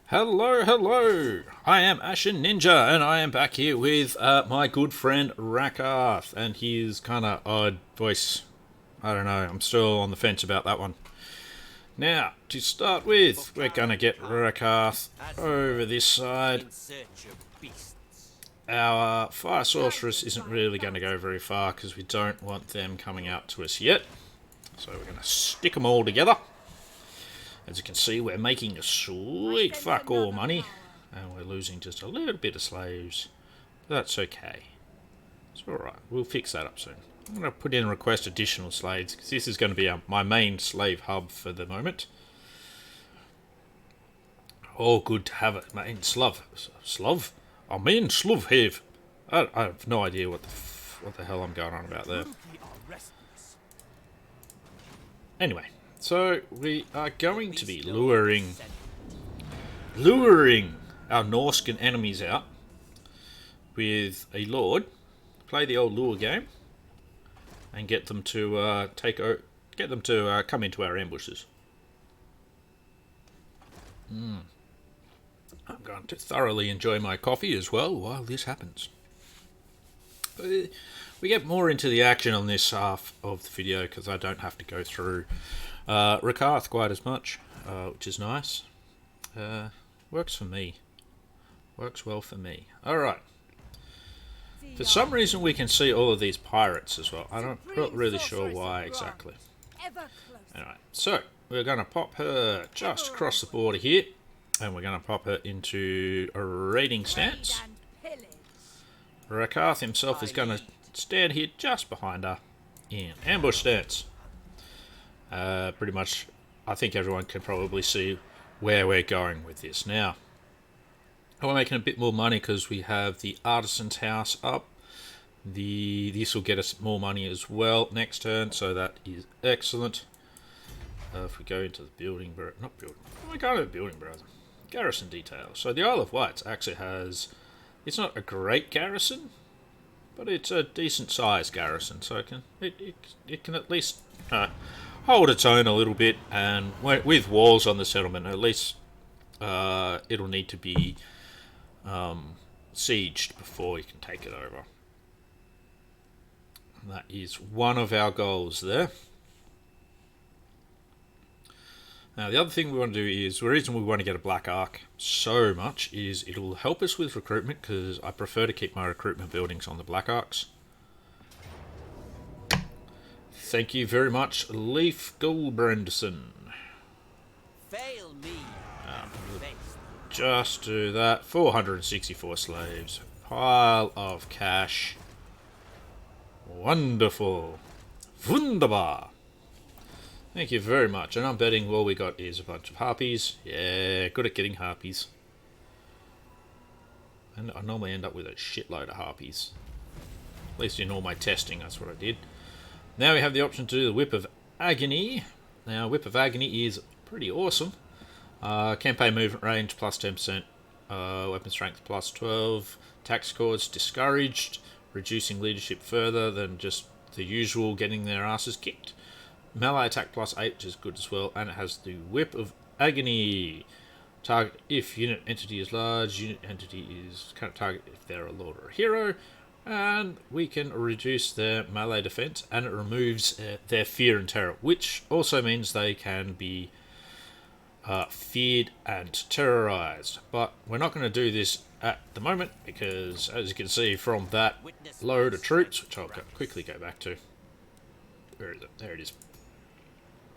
Hello, hello! I am Ashen Ninja, and I am back here with my good friend Rakarth, and his kind of odd voice. I don't know, I'm still on the fence about that one. Now, to start with, we're gonna get Rakarth over this side. Our Fire Sorceress isn't really going to go very far because we don't want them coming out to us yet. So we're going to stick them all together. As you can see, we're making a sweet fuck all money. And we're losing just a little bit of slaves. But that's okay. It's alright. We'll fix that up soon. I'm going to put in and request additional slaves because this is going to be my main slave hub for the moment. Oh, good to have it. Main Slav. Slav? I mean Slav have. I have no idea what the hell I'm going on about there. Anyway. So, we are going to be luring our Norscan enemies out with a Lord, play the old lure game, and get them to come into our ambushes. I'm going to thoroughly enjoy my coffee as well while this happens. But we get more into the action on this half of the video because I don't have to go through Rakarth quite as much, which is nice. Works for me. Works well for me. Alright. For some reason we can see all of these pirates as well. I'm not really sure why exactly. Anyway, so we're going to pop her just across the border here. And we're going to pop her into a raiding stance. Rakarth himself is going to stand here just behind her in ambush stance. Pretty much, I think everyone can probably see where we're going with this now. We're making a bit more money because we have the artisan's house up. This will get us more money as well next turn, so that is excellent. If we go into the building, garrison details. So the Isle of Wight actually has, it's not a great garrison, but it's a decent sized garrison, so it can at least hold its own a little bit, and with walls on the settlement, at least it'll need to be sieged before you can take it over. And that is one of our goals there. Now the other thing we want to do is, the reason we want to get a Black Ark so much is it'll help us with recruitment, because I prefer to keep my recruitment buildings on the Black Arks. Thank you very much, Leif Gulbrandson. Fail me. Just do that. 464 slaves. Pile of cash. Wonderful. Wunderbar. Thank you very much. And I'm betting all we got is a bunch of harpies. Yeah, good at getting harpies. And I normally end up with a shitload of harpies. At least in all my testing, that's what I did. Now we have the option to do the Whip of Agony. Now, Whip of Agony is pretty awesome. Campaign movement range plus 10%. Weapon strength plus 12. Tax cords discouraged. Reducing leadership further than just the usual getting their asses kicked. Melee attack plus 8, which is good as well. And it has the Whip of Agony. Target if unit entity is large. Unit entity is kind of target if they're a lord or a hero. And we can reduce their melee defense, and it removes their fear and terror, which also means they can be feared and terrorized. But we're not going to do this at the moment because, as you can see from that load of troops, which I'll quickly go back to. Where is it? There it is.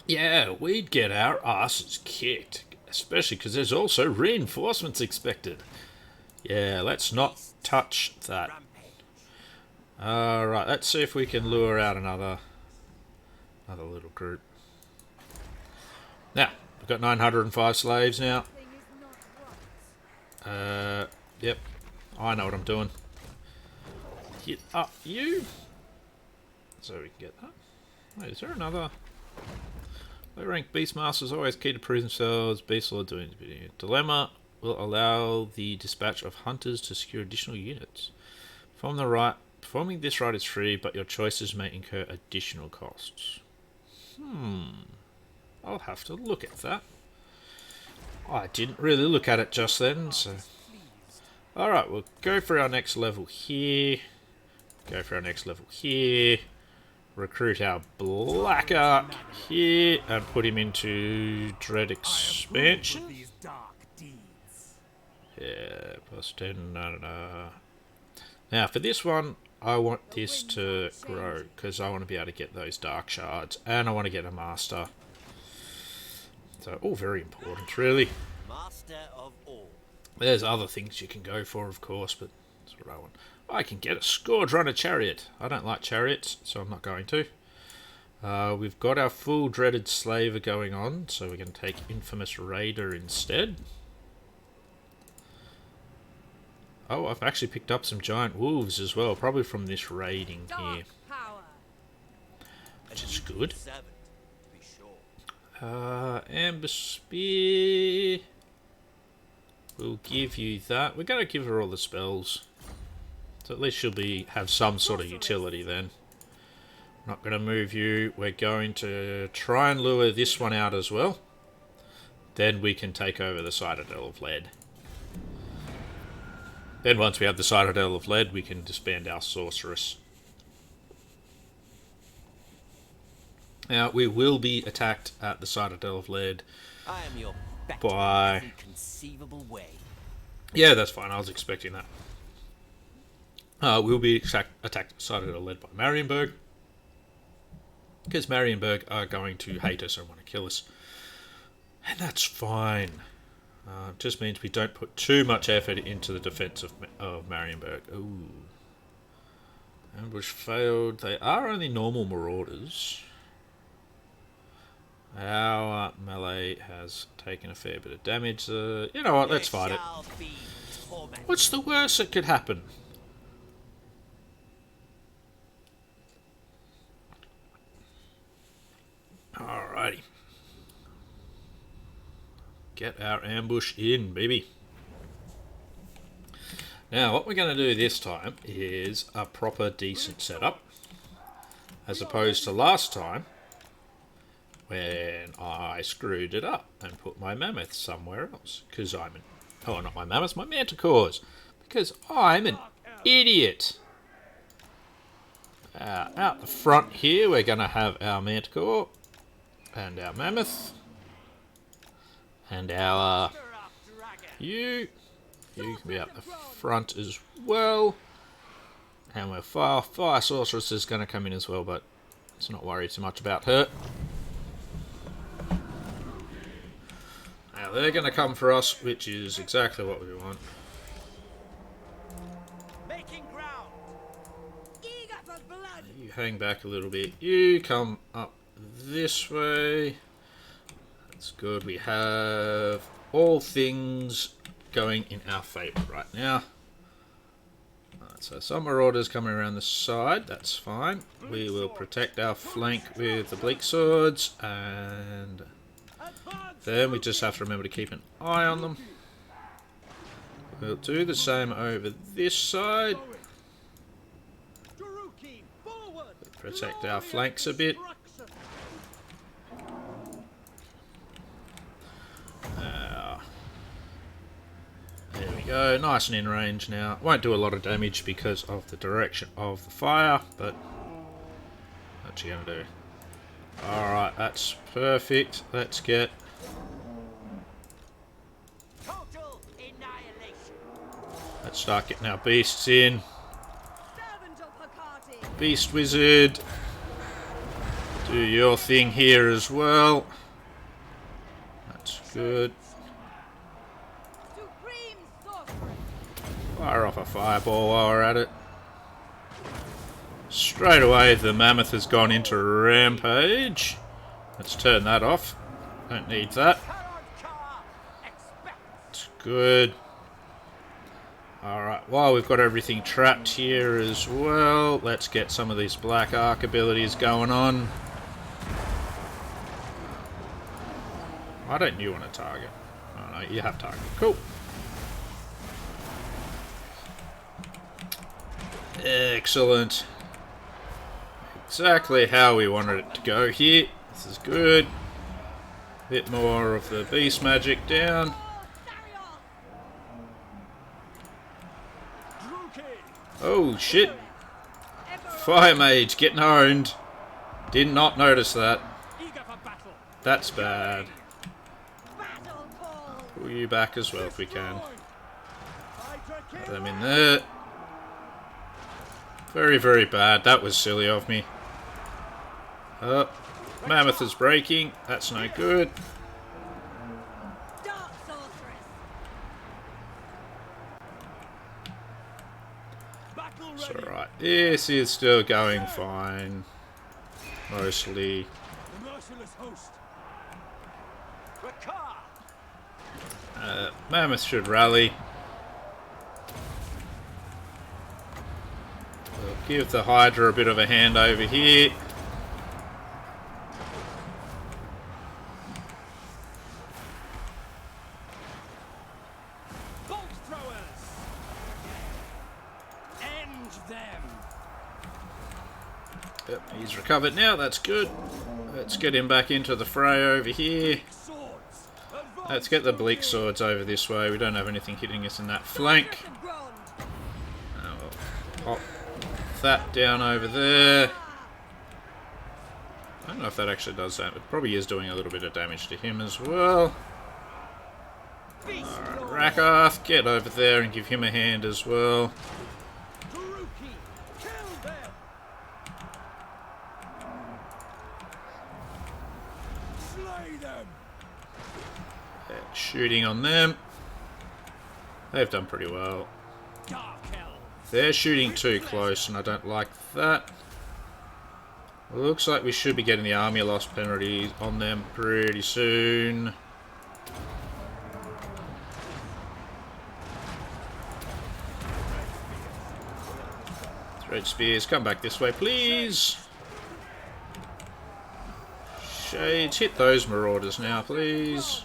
Yeah, we'd get our asses kicked, especially because there's also reinforcements expected. Yeah, let's not touch that. Alright, let's see if we can lure out another little group. Now, we've got 905 slaves now. Yep, I know what I'm doing. Hit up you. So we can get that. Wait, is there another? Low rank Beastmasters always key to prove themselves. Beast Lord doing dilemma will allow the dispatch of hunters to secure additional units. From the right. Performing this right is free, but your choices may incur additional costs. I'll have to look at that. I didn't really look at it just then, so... Alright, we'll go for our next level here. Go for our next level here. Recruit our Black Ark here and put him into Dread Expansion. Yeah, plus 10, no. Now, for this one, I want this to grow, because I want to be able to get those Dark Shards, and I want to get a Master. So, all very important, really. Master of all. There's other things you can go for, of course, but that's what I want. I can get a Scourge Runner Chariot. I don't like chariots, so I'm not going to. We've got our full Dreaded Slaver going on, so we're going to take Infamous Raider instead. Oh, I've actually picked up some giant wolves as well, probably from this raiding here. Which is good. Amber Spear. We'll give you that. We're going to give her all the spells. So at least she'll have some sort of utility then. Not going to move you. We're going to try and lure this one out as well. Then we can take over the Citadel of Lead. Then once we have the Citadel of Lead, we can disband our Sorceress. Now, we will be attacked at the Citadel of Lead by... Conceivable way. Yeah, that's fine. I was expecting that. We'll be attacked at the Citadel of Lead by Marienburg. Because Marienburg are going to hate us and want to kill us. And that's fine. Just means we don't put too much effort into the defense of Marienburg. Ooh. Ambush failed. They are only normal marauders. Our melee has taken a fair bit of damage. You know what, let's fight it. What's the worst that could happen? Alrighty. Get our ambush in, baby. Now, what we're going to do this time is a proper decent setup. As opposed to last time, when I screwed it up and put my mammoth somewhere else. Because I'm an... Oh, not my mammoths, my manticores. Because I'm an idiot. Out the front here, we're going to have our manticore. And our mammoth. And our... You can be up the front as well. And our Fire Sorceress is going to come in as well, but let's not worry too much about her. Now they're going to come for us, which is exactly what we want. Making ground. You hang back a little bit. You come up this way. That's good. We have all things going in our favour right now. Alright, so some marauders coming around the side. That's fine. We will protect our flank with the bleak swords, and then we just have to remember to keep an eye on them. We'll do the same over this side. Protect our flanks a bit. There we go, nice and in range now. Won't do a lot of damage because of the direction of the fire, but what you gonna do? Alright, that's perfect. Let's get... Total annihilation. Let's start getting our beasts in. Beast Wizard, do your thing here as well. That's good. Fire off a fireball while we're at it. Straight away the mammoth has gone into rampage. Let's turn that off. Don't need that. It's good. Alright, while we've got everything trapped here as well, let's get some of these Black Ark abilities going on. Why don't you want to target? Oh no, you have target. Cool. Excellent. Exactly how we wanted it to go here. This is good. Bit more of the beast magic down. Oh shit! Fire mage getting owned. Did not notice that. That's bad. Pull you back as well if we can. Get them in there. Very, very bad. That was silly of me. Oh, Mammoth is breaking. That's no good. It's alright. This is still going fine. Mostly. Mammoth should rally. We'll give the Hydra a bit of a hand over here. Bolt throwers! End them! Yep, he's recovered now, that's good. Let's get him back into the fray over here. Let's get the bleak swords over this way. We don't have anything hitting us in that flank. We'll pop that down over there. I don't know if that actually does that. It probably is doing a little bit of damage to him as well. Alright, Rakarth, get over there and give him a hand as well. Shooting on them. They've done pretty well. They're shooting too close and I don't like that. Looks like we should be getting the army loss penalty on them pretty soon. Thread spears, come back this way please. Shades, hit those marauders now please.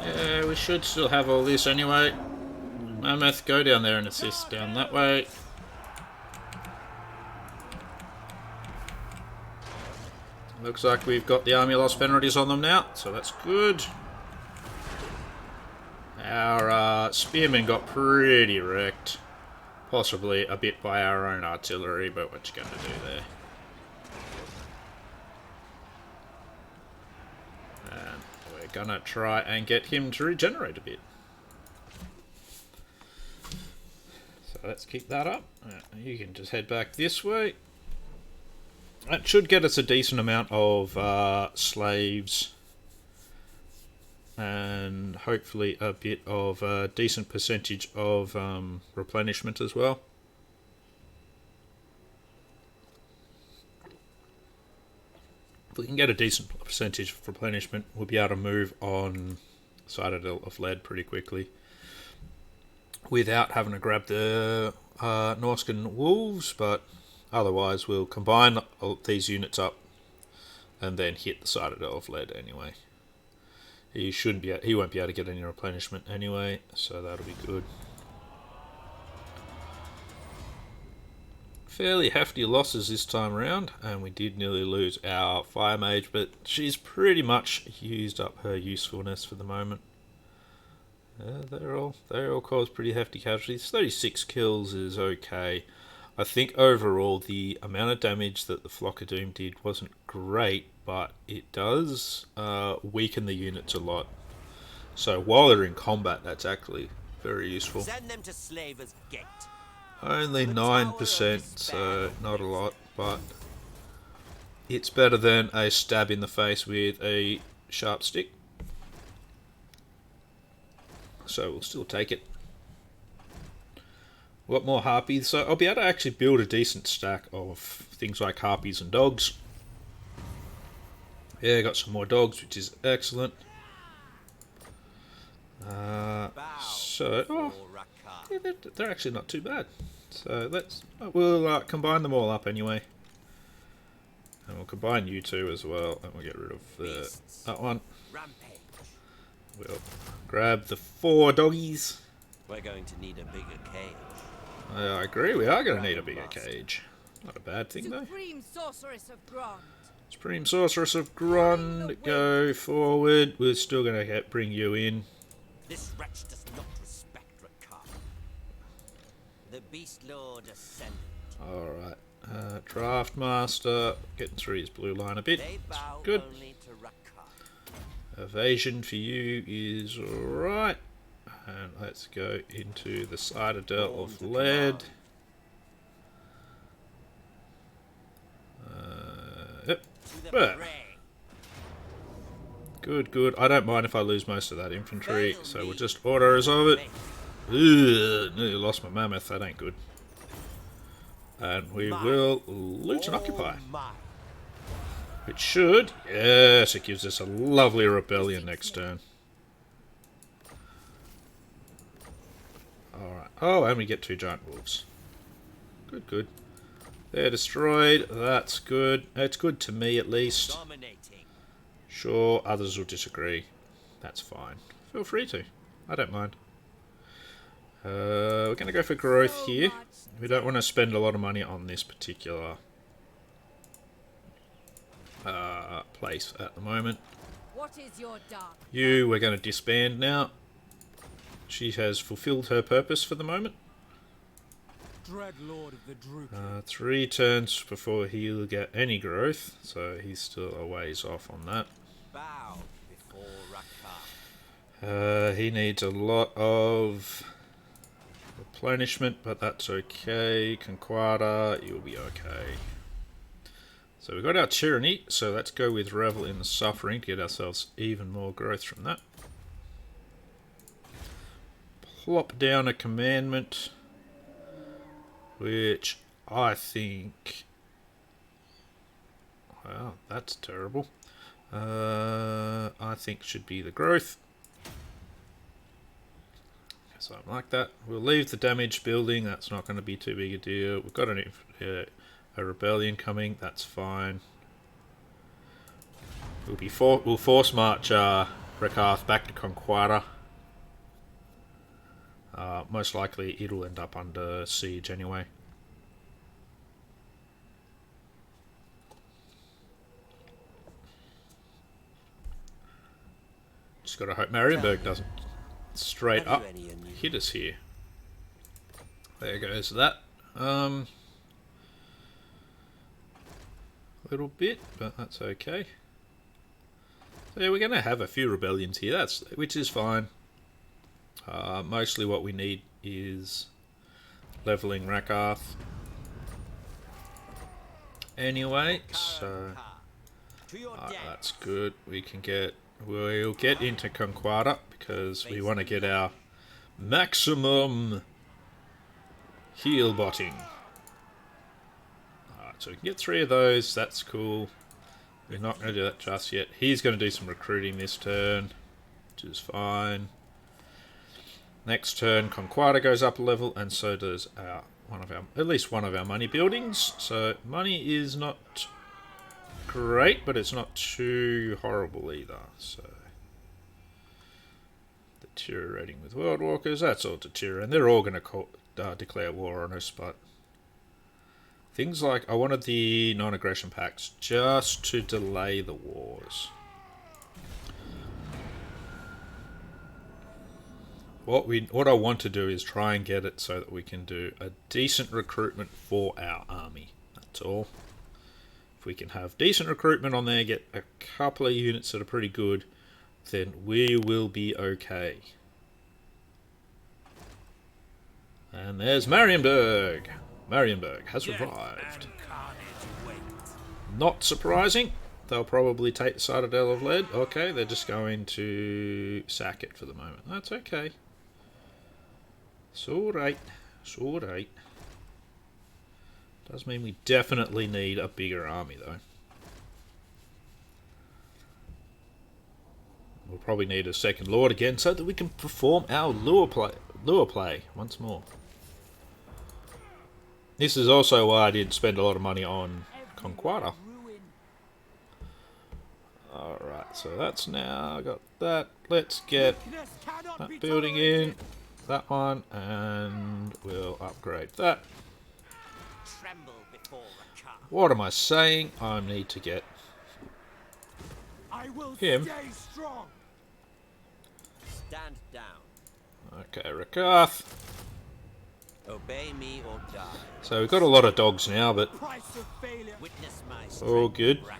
Yeah, we should still have all this anyway. Mammoth, go down there and assist down that way. Looks like we've got the army loss penalties on them now, so that's good. Our spearmen got pretty wrecked. Possibly a bit by our own artillery, but what you going to do there? Gonna try and get him to regenerate a bit. So let's keep that up. You can just head back this way. That should get us a decent amount of slaves. And hopefully a bit of a decent percentage of replenishment as well. If we can get a decent percentage of replenishment, we'll be able to move on Citadel of Lead pretty quickly without having to grab the Norscan Wolves, but otherwise we'll combine all these units up and then hit the Citadel of Lead anyway. He won't be able to get any replenishment anyway, so that'll be good. Fairly hefty losses this time around, and we did nearly lose our Fire Mage, but she's pretty much used up her usefulness for the moment. They all caused pretty hefty casualties. 36 kills is okay. I think overall the amount of damage that the Flock of Doom did wasn't great, but it does weaken the units a lot. So while they're in combat, that's actually very useful. Send them to Slaver's Gate. Only 9%, so not a lot, but it's better than a stab in the face with a sharp stick. So we'll still take it. What more harpies? So I'll be able to actually build a decent stack of things like harpies and dogs. Yeah, got some more dogs, which is excellent. Yeah, they're actually not too bad. So we'll combine them all up anyway. And we'll combine you two as well, and we'll get rid of that one. We'll grab the 4 doggies. We're going to need a bigger cage. I agree, we are going to need a bigger cage. Not a bad thing, though. Supreme Sorceress of Grond. Supreme Sorceress of Grund, go forward. We're still going to bring you in. This wretch does not respect Rakarth. The Beast Lord ascended. Alright. Draft Master, getting through his blue line a bit. They bow Good. only to Rakarth. Evasion for you is alright. And let's go into the Citadel of Lead. Yep. To the But fray. good, good. I don't mind if I lose most of that infantry, so we'll just auto-resolve it. Ugh, nearly lost my mammoth, that ain't good. And we will loot and occupy. It should. Yes, it gives us a lovely rebellion next turn. Alright. Oh, and we get 2 giant wolves. Good, good. They're destroyed. That's good. It's good to me, at least. Dominating. Sure, others will disagree. That's fine. Feel free to. I don't mind. We're going to go for growth here. We don't want to spend a lot of money on this particular place at the moment. What is your dark? You, we're going to disband now. She has fulfilled her purpose for the moment. Dread Lord of the Droop. 3 turns before he'll get any growth, so he's still a ways off on that. Bow before Rakarth. He needs a lot of replenishment, but that's okay. Conquada, you'll be okay. So we've got our Tyranny, so let's go with Revel in the Suffering to get ourselves even more growth from that. Plop down a commandment, which I think... Wow, that's terrible. I think should be the growth. Something like that. We'll leave the damage building. That's not going to be too big a deal. We've got a rebellion coming. That's fine. We'll force march Rakarth back to Conquara. Most likely it'll end up under siege anyway. Just gotta hope Marienburg doesn't straight up hit us here. There goes that. Little bit, but that's okay. So yeah, we're gonna have a few rebellions here, which is fine. Mostly what we need is leveling Rakarth. Anyway, so that's good. We'll get into Conquada because we want to get our maximum heal botting. Alright, so we can get 3 of those. That's cool. We're not going to do that just yet. He's going to do some recruiting this turn, which is fine. Next turn, Conquada goes up a level, and so does at least one of our money buildings. So money is not great, but it's not too horrible either. So deteriorating with World Walkers, that's all deteriorating. They're all going to declare war on us, but things like I wanted the non-aggression pacts just to delay the wars. What I want to do is try and get it so that we can do a decent recruitment for our army. That's all. If we can have decent recruitment on there, get a couple of units that are pretty good, then we will be okay. And there's Marienburg. Marienburg has revived. Not surprising. They'll probably take the Citadel of Lead. Okay, they're just going to sack it for the moment. That's okay. It's alright. It's alright. Does mean we definitely need a bigger army, though. We'll probably need a second Lord again so that we can perform our lure play once more. This is also why I didn't spend a lot of money on Conquada. Alright, so that's now got that. Let's get that building in. that one, and we'll upgrade that. Tremble before Rakarth. What am I saying? I need to get I will him. stay strong. Stand down. Okay, Rakarth. Obey me or die. So we've got a lot of dogs now, but Price of failure. Witness my strength. all good. Rakarth.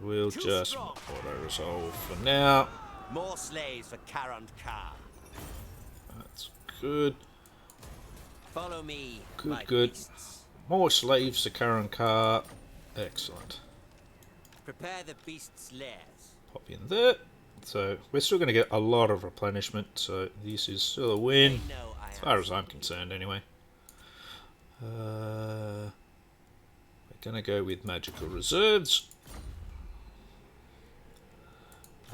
We'll Too just strong. auto-resolve for now. More slaves for Karand Kar. That's good. Follow me, Good, my good. beasts. More slaves to Karand Kar. Excellent. Prepare the beasts' lairs. Pop in there. So we're still going to get a lot of replenishment, so this is still a win, They know I as am far as I'm free. concerned anyway. We're going to go with magical reserves.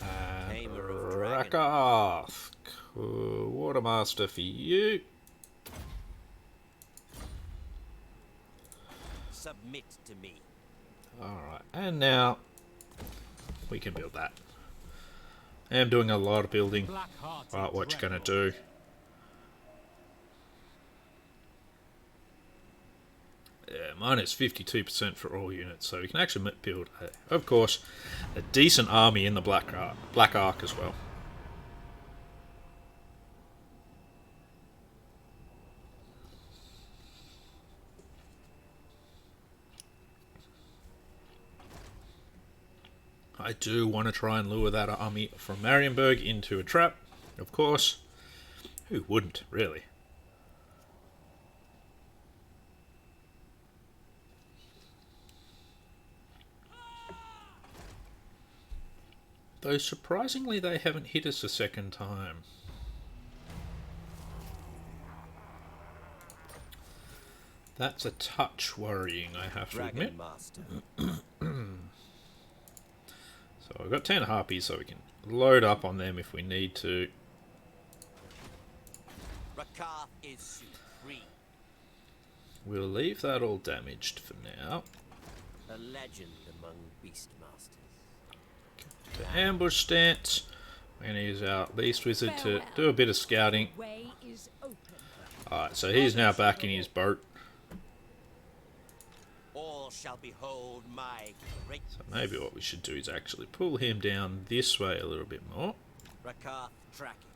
And Tamer of dragon. Rakarth, Watermaster for you. Submit to me. Alright, and now we can build that. I am doing a lot of building. Right, what you gonna do? Yeah, minus 52% for all units, so we can actually build, of course, a decent army in the Black Ark as well. I do want to try and lure that army from Marienburg into a trap, of course. Who wouldn't, really? Though surprisingly they haven't hit us a second time. That's a touch worrying, I have to admit. Dragon Master. So I've got 10 harpies, so we can load up on them if we need to. Rakarth is supreme. We'll leave that all damaged for now. A legend among beastmasters. To ambush stance, we're going to use our Beast Wizard to do a bit of scouting. Way is open. Alright, so he's now back in his boat. All shall behold my great So maybe what we should do is actually pull him down this way a little bit more. Rakarth tracking.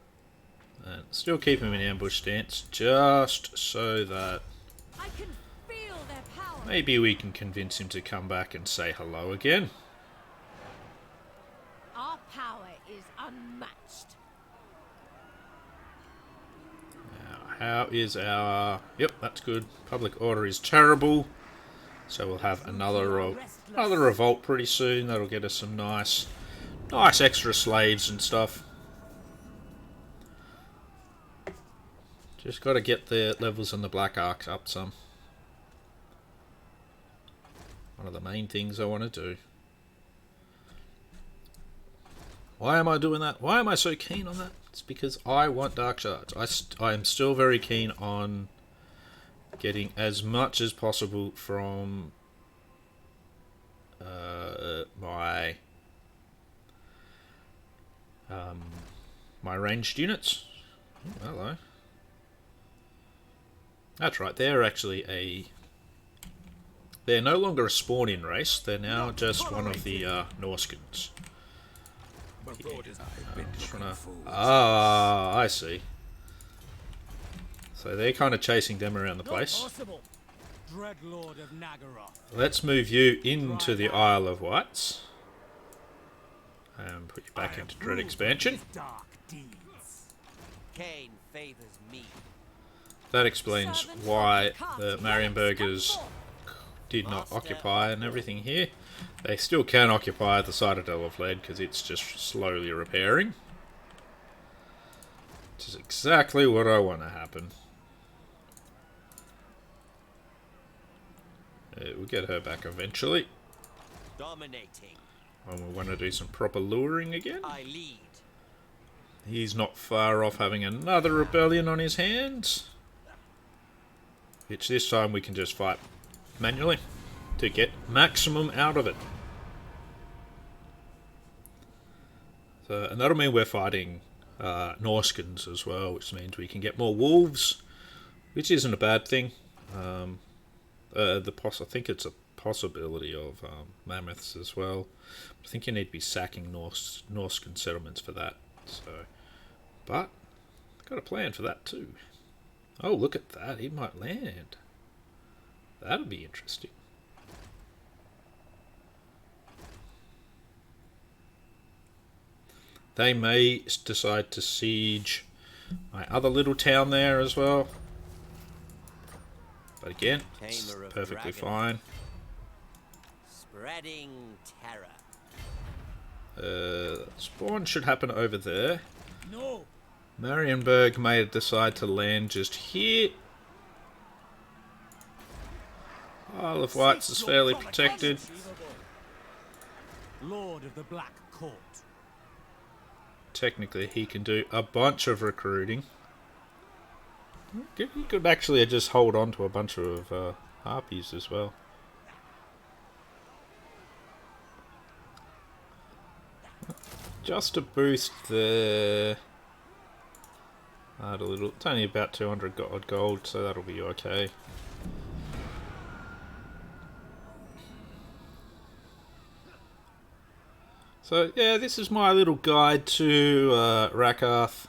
And still keep him in ambush stance, just so that I can feel their power. maybe we can convince him to come back and say hello again. Our power is unmatched. Now, how is our... Yep, that's good. Public order is terrible. So we'll have another revolt pretty soon. That'll get us some nice extra slaves and stuff. Just got to get the levels on the Black Ark up some. One of the main things I want to do. Why am I doing that? Why am I so keen on that? It's because I want Dark Shards. I am still very keen on getting as much as possible from my ranged units. Oh, hello. That's right, they're actually they're no longer a spawn-in race, they're now just one of the Norskins. Ah, I see. So they're kind of chasing them around the place. Dreadlord of Nagaroth. Let's move you into the Isle of Wights. And put you back into Dread Expansion. Dark deeds. Cain favors me. That explains why the Marienburgers did not occupy and everything here. They still can occupy the Citadel of Lead because it's just slowly repairing. Which is exactly what I want to happen. We'll get her back eventually. Dominating. And we want to do some proper luring again. I lead. He's not far off having another rebellion on his hands. Which this time we can just fight manually to get maximum out of it. So, and that'll mean we're fighting Norskins as well, which means we can get more wolves, which isn't a bad thing. I think it's a possibility of mammoths as well. I think you need to be sacking Norscan settlements for that. So, but got a plan for that too. Oh, look at that! He might land. That'll be interesting. They may decide to siege my other little town there as well. But again, it's Tamer of perfectly dragons. fine. Spreading terror. Spawn should happen over there. No. Marienburg may decide to land just here. Isle of Wights is fairly protected. Lord of the Black Court. Technically, he can do a bunch of recruiting. He could actually just hold on to a bunch of harpies as well. Just to boost the... Add a little. It's only about 200 gold, so that'll be okay. So yeah, this is my little guide to Rakarth.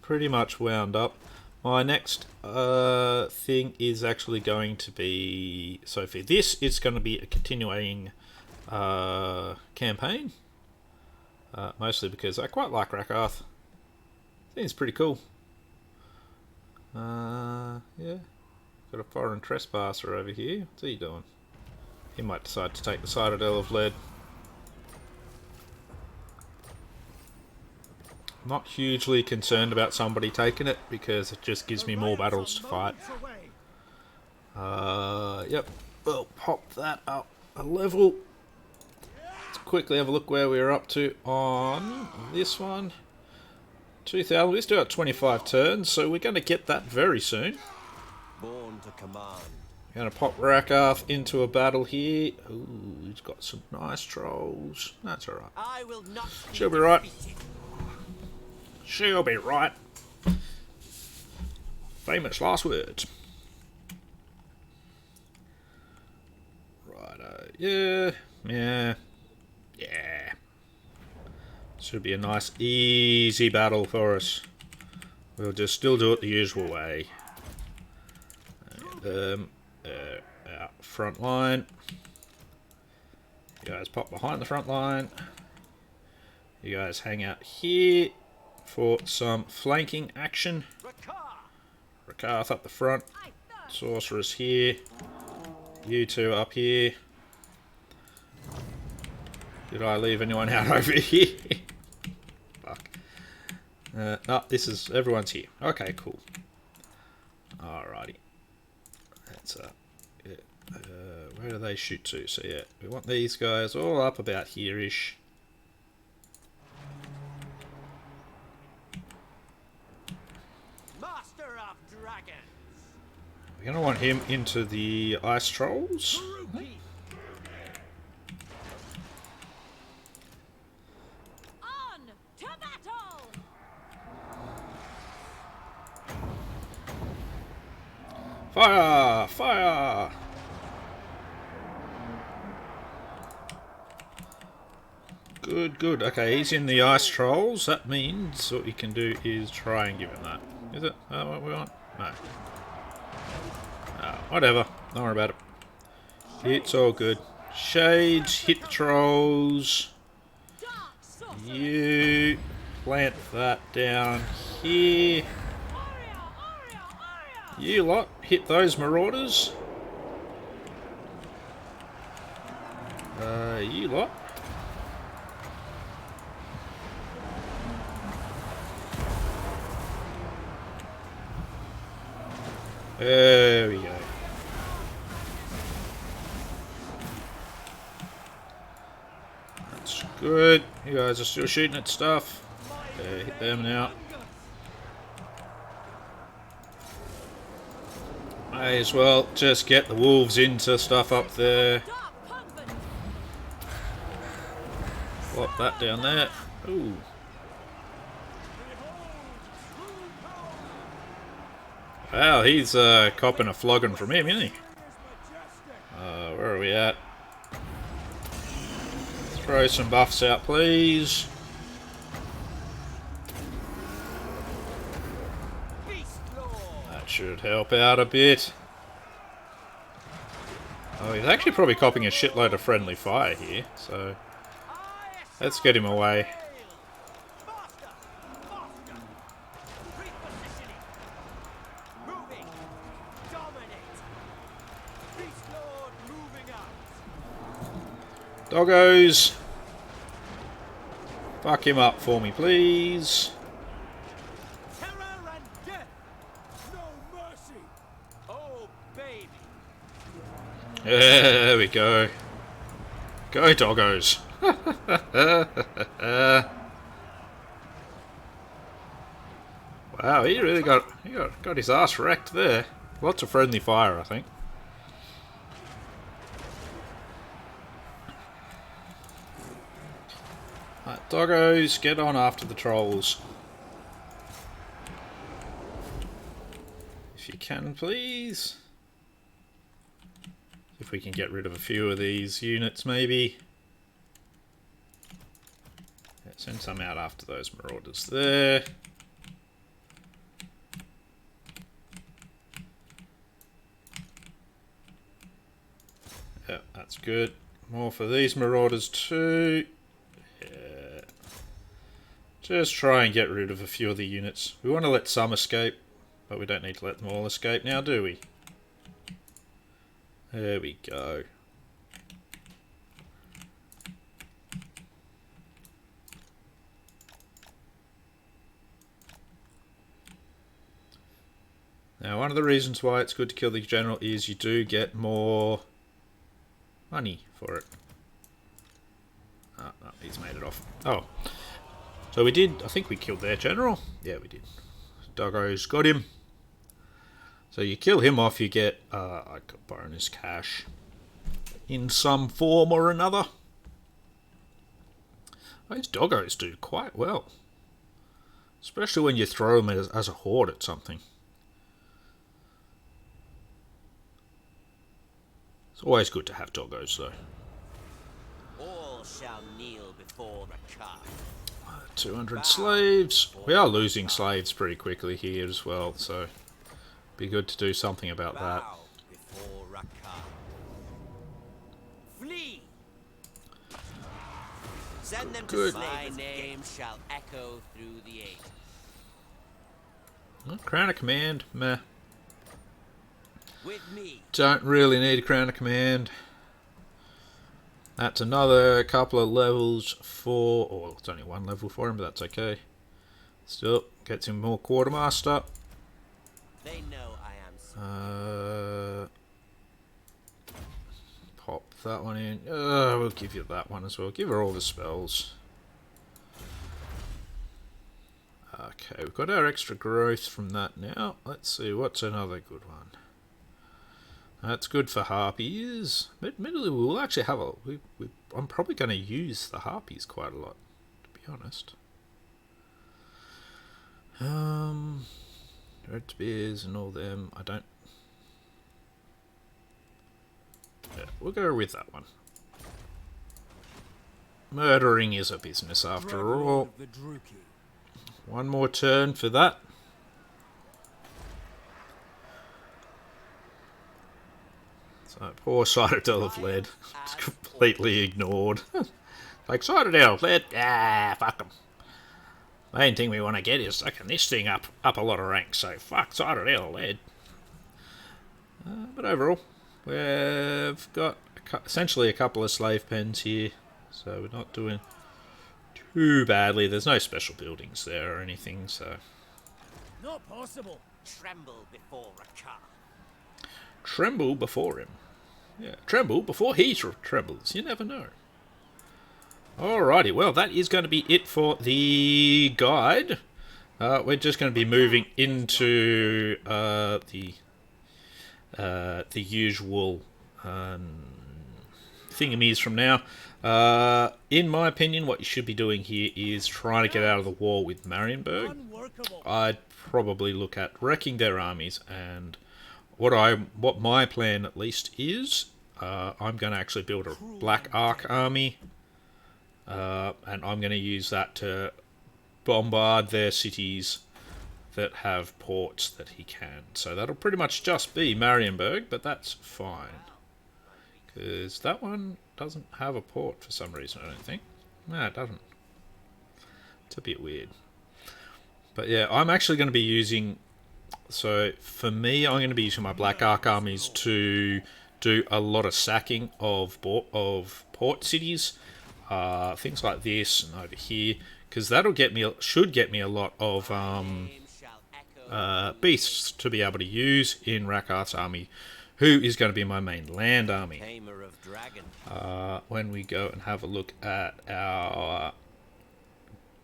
Pretty much wound up. My next thing is actually going to be... So for this, it's going to be a continuing campaign. Mostly because I quite like Rakarth. Seems pretty cool. Yeah. Got a foreign trespasser over here. What's he doing? He might decide to take the Citadel of Lead. Not hugely concerned about somebody taking it because it just gives me more battles to fight. Yep. We'll pop that up a level. Let's quickly have a look where we're up to on this one. 2000. We still got 25 turns, so we're going to get that very soon. Born to command. Going to pop Rakarth into a battle here. Ooh, he's got some nice trolls. That's alright. I will not She'll be right. She'll be right. Famous last words. Righto. Yeah. Should be a nice, easy battle for us. We'll just still do it the usual way. Front line. You guys pop behind the front line. You guys hang out here for some flanking action. Rakarth up the front. Sorceress here. You two up here. Did I leave anyone out over here? Fuck. No, this is... Everyone's here. Okay, cool. Alrighty. That's where do they shoot to? So yeah, we want these guys all up about here-ish. Master of dragons. We're going to want him into the ice trolls. On to battle! Fire! Fire! Good, good. Okay, he's in the ice trolls. That means what we can do is try and give him that. Is it? What we want? No. Whatever. Don't worry about it. It's all good. Shades, hit the trolls. You plant that down here. You lot, hit those marauders. You lot. There we go. That's good. You guys are still shooting at stuff. Hit them now. May as well just get the wolves into stuff up there. Plop that down there. Ooh. Wow, he's copping a flogging from him, isn't he? Where are we at? Throw some buffs out, please. That should help out a bit. Oh, he's actually probably copping a shitload of friendly fire here, so let's get him away. Doggos! Fuck him up for me, please. Terror and death. No mercy. Oh, baby. There we go. Go, doggos. Wow, he really got his ass wrecked there. Lots of friendly fire, I think. Right, doggos, get on after the trolls. If you can, please. If we can get rid of a few of these units, maybe. Yeah, send some out after those marauders there. Yeah, that's good. More for these marauders too. Yeah. Just try and get rid of a few of the units. We want to let some escape, but we don't need to let them all escape now, do we? There we go. Now, one of the reasons why it's good to kill the general is you do get more money for it. Oh, no, he's made it off. Oh. So we did, I think we killed their general. Yeah, we did. Doggo's got him. So you kill him off, you get like a bonus cash in some form or another. Those doggos do quite well. Especially when you throw them as a horde at something. It's always good to have doggos, though. All shall kneel before Rakarth. 200 slaves. We are losing slaves pretty quickly here as well, so be good to do something about that. Bow before Rakarth. Flee. Send them Good. to my name shall echo through the ages. Well, Crown of Command, meh. With me. Don't really need a Crown of Command. That's another couple of levels for... Oh, it's only one level for him, but that's okay. Still, gets him more Quartermaster. They know I am. Pop that one in. We'll give you that one as well. Give her all the spells. Okay, we've got our extra growth from that now. Let's see, what's another good one? That's good for harpies. But admittedly, we'll actually have a... I'm probably going to use the harpies quite a lot, to be honest. Red spears and all them. I don't... Yeah, we'll go with that one. Murdering is a business after all. One more turn for that. So poor Citadel of Lead. It's completely ignored. Like, Citadel of Lead? Ah, fuck them. Main thing we want to get is fucking this thing up a lot of ranks, so fuck Citadel of Lead. But overall, we've got essentially a couple of slave pens here, so we're not doing too badly. There's no special buildings there or anything, so... Not possible. Tremble before Rakarth. Tremble before him. Yeah, tremble before he trembles. You never know. Alrighty, well, that is going to be it for the guide. We're just going to be moving into the usual thingamies from now. In my opinion, what you should be doing here is trying to get out of the war with Marienburg. Unworkable. I'd probably look at wrecking their armies, and what my plan at least is, I'm going to actually build a Black Ark army, and I'm going to use that to bombard their cities that have ports that he can. So that'll pretty much just be Marienburg, but that's fine. Because that one doesn't have a port for some reason, I don't think. No, it doesn't. It's a bit weird. But yeah, I'm actually going to be using... So for me, I'm going to be using my Black Ark armies to do a lot of sacking of port cities. Things like this and over here. Because that'll should get me a lot of beasts to be able to use in Rakarth's army, who is going to be my main land army. Tamer of dragon. When we go and have a look at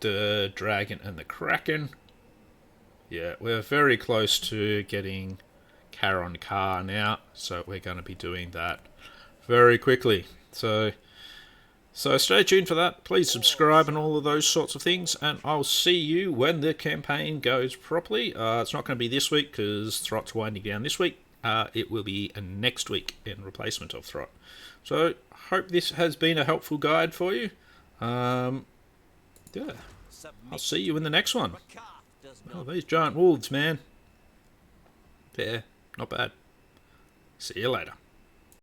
the dragon and the kraken, yeah, we're very close to getting Charon Car now, so we're going to be doing that very quickly. So stay tuned for that. Please subscribe and all of those sorts of things, and I'll see you when the campaign goes properly. It's not going to be this week because Throt's winding down this week. It will be next week in replacement of Throt. So hope this has been a helpful guide for you. Yeah, I'll see you in the next one. Oh, these giant wolves, man. Yeah, not bad. See you later.